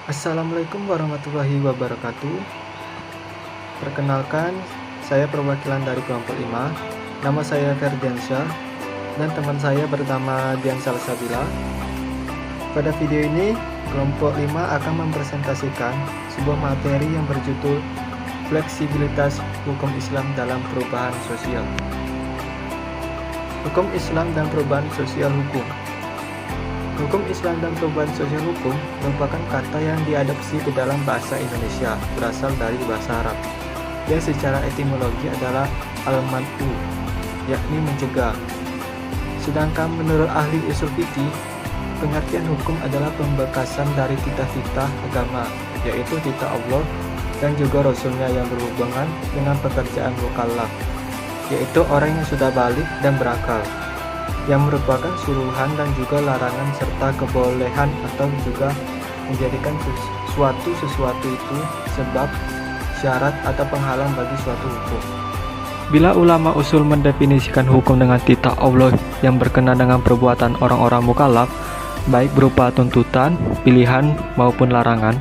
Assalamualaikum warahmatullahi wabarakatuh. Perkenalkan, saya perwakilan dari kelompok 5. Nama saya Ferdiansyah dan teman saya bernama Dian Salsabila. Pada video ini, kelompok 5 akan mempresentasikan sebuah materi yang berjudul Fleksibilitas Hukum Islam dalam Perubahan Sosial. Hukum Islam dan perubahan sosial hukum. Hukum Islam dan perubahan sosial hukum merupakan kata yang diadopsi ke dalam bahasa Indonesia, berasal dari bahasa Arab, yang secara etimologi adalah al-man'u, yakni mencegah. Sedangkan menurut ahli usul fikih, pengertian hukum adalah pembekasan dari titah-titah agama, yaitu titah Allah dan juga Rasulnya yang berhubungan dengan pekerjaan mukallaf, yaitu orang yang sudah balik dan berakal, yang merupakan suruhan dan juga larangan serta kebolehan atau juga menjadikan sesuatu itu sebab, syarat atau penghalang bagi suatu hukum. Bila ulama usul mendefinisikan hukum dengan titah Allah yang berkenaan dengan perbuatan orang-orang mukallaf, baik berupa tuntutan, pilihan maupun larangan,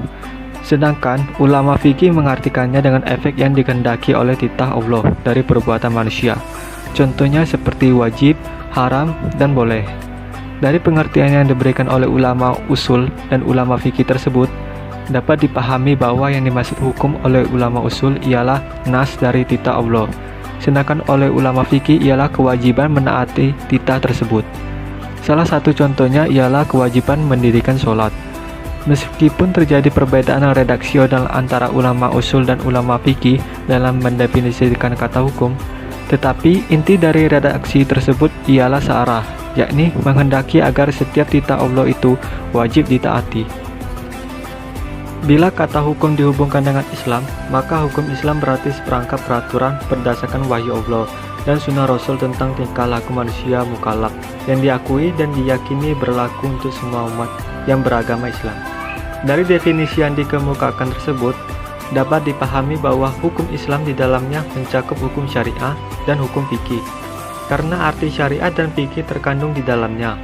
sedangkan ulama fikih mengartikannya dengan efek yang dikehendaki oleh titah Allah dari perbuatan manusia. Contohnya seperti wajib, haram, dan boleh. Dari pengertian yang diberikan oleh ulama usul dan ulama fikih tersebut, dapat dipahami bahwa yang dimaksud hukum oleh ulama usul ialah nas dari titah Allah, sedangkan oleh ulama fikih ialah kewajiban menaati titah tersebut. Salah satu contohnya ialah kewajiban mendirikan sholat. Meskipun terjadi perbedaan redaksional antara ulama usul dan ulama fikih dalam mendefinisikan kata hukum, tetapi inti dari redaksi tersebut ialah searah, yakni menghendaki agar setiap titah Allah itu wajib ditaati. Bila kata hukum dihubungkan dengan Islam, maka hukum Islam berarti seperangkat peraturan berdasarkan wahyu Allah dan sunnah Rasul tentang tingkah laku manusia mukallaf yang diakui dan diyakini berlaku untuk semua umat yang beragama Islam. Dari definisi yang dikemukakan tersebut, dapat dipahami bahwa hukum Islam di dalamnya mencakup hukum syariah dan hukum fikih, karena arti syariat dan fikih terkandung di dalamnya.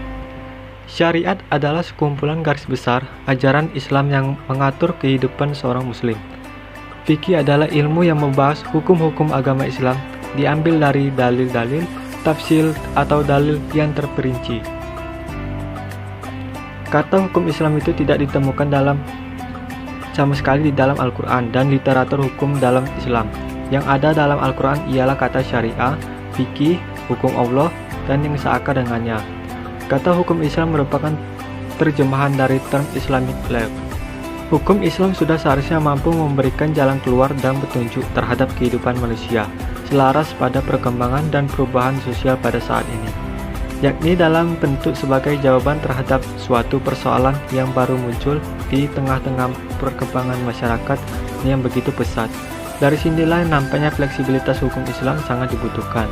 Syariat adalah sekumpulan garis besar ajaran Islam yang mengatur kehidupan seorang muslim. Fikih adalah ilmu yang membahas hukum-hukum agama Islam, diambil dari dalil-dalil, tafsir atau dalil yang terperinci. Kata hukum Islam itu tidak ditemukan sama sekali di dalam Al-Quran dan literatur hukum dalam Islam. Yang ada dalam Al-Quran ialah kata syariah, fikih, hukum Allah, dan yang seakar dengannya. Kata hukum Islam merupakan terjemahan dari term Islamic law. Hukum Islam sudah seharusnya mampu memberikan jalan keluar dan petunjuk terhadap kehidupan manusia, selaras pada perkembangan dan perubahan sosial pada saat ini, yakni dalam bentuk sebagai jawaban terhadap suatu persoalan yang baru muncul di tengah-tengah perkembangan masyarakat yang begitu pesat. Dari sinilah nampaknya fleksibilitas hukum Islam sangat dibutuhkan.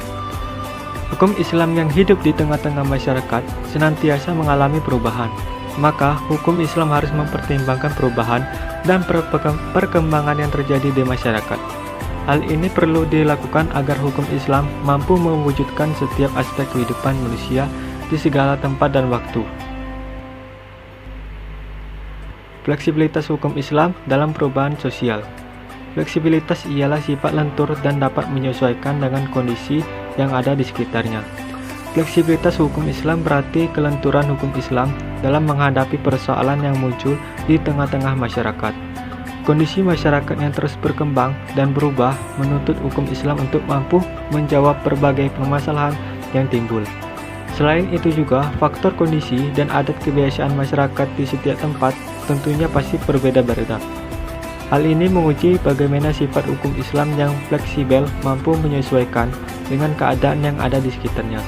Hukum Islam yang hidup di tengah-tengah masyarakat senantiasa mengalami perubahan, maka hukum Islam harus mempertimbangkan perubahan dan perkembangan yang terjadi di masyarakat. Hal ini perlu dilakukan agar hukum Islam mampu mewujudkan setiap aspek kehidupan manusia di segala tempat dan waktu. Fleksibilitas hukum Islam dalam perubahan sosial. Fleksibilitas ialah sifat lentur dan dapat menyesuaikan dengan kondisi yang ada di sekitarnya. Fleksibilitas hukum Islam berarti kelenturan hukum Islam dalam menghadapi persoalan yang muncul di tengah-tengah masyarakat. Kondisi masyarakat yang terus berkembang dan berubah menuntut hukum Islam untuk mampu menjawab berbagai permasalahan yang timbul. Selain itu juga, faktor kondisi dan adat kebiasaan masyarakat di setiap tempat tentunya pasti berbeda-beda. Hal ini menguji bagaimana sifat hukum Islam yang fleksibel mampu menyesuaikan dengan keadaan yang ada di sekitarnya.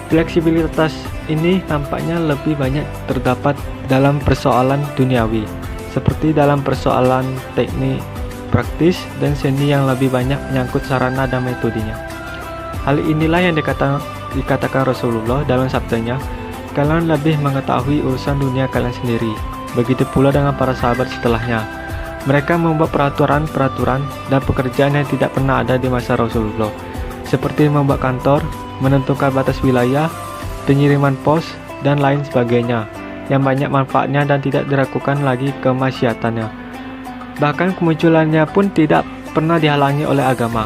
Fleksibilitas ini nampaknya lebih banyak terdapat dalam persoalan duniawi, seperti dalam persoalan teknik, praktis, dan seni yang lebih banyak menyangkut sarana dan metodenya. Hal inilah yang dikatakan Rasulullah dalam sabdanya, "Kalian lebih mengetahui urusan dunia kalian sendiri." Begitu pula dengan para sahabat setelahnya. Mereka membuat peraturan-peraturan dan pekerjaan yang tidak pernah ada di masa Rasulullah, seperti membuat kantor, menentukan batas wilayah, pengiriman pos, dan lain sebagainya. yang banyak manfaatnya dan tidak diragukan lagi kemaksiatannya. Bahkan kemunculannya pun tidak pernah dihalangi oleh agama.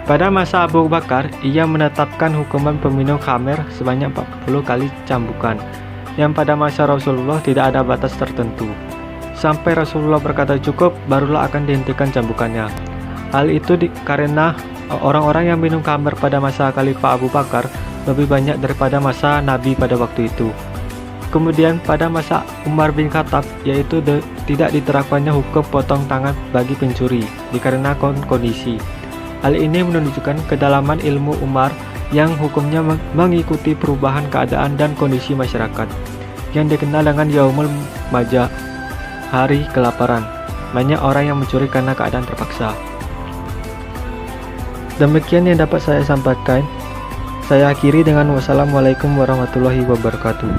Pada masa Abu Bakar, ia menetapkan hukuman peminum khamr sebanyak 40 kali cambukan, yang pada masa Rasulullah tidak ada batas tertentu. Sampai Rasulullah berkata cukup, barulah akan dihentikan cambukannya. Hal itu karena orang-orang yang minum khamr pada masa Khalifah Abu Bakar lebih banyak daripada masa Nabi pada waktu itu. Kemudian pada masa Umar bin Khattab, yaitu tidak diterapkannya hukum potong tangan bagi pencuri dikarenakan kondisi. Hal ini menunjukkan kedalaman ilmu Umar yang hukumnya mengikuti perubahan keadaan dan kondisi masyarakat, yang dikenal dengan Yaumul Majah, hari kelaparan. Banyak orang yang mencuri karena keadaan terpaksa. Demikian yang dapat saya sampaikan. Saya akhiri dengan wassalamualaikum warahmatullahi wabarakatuh.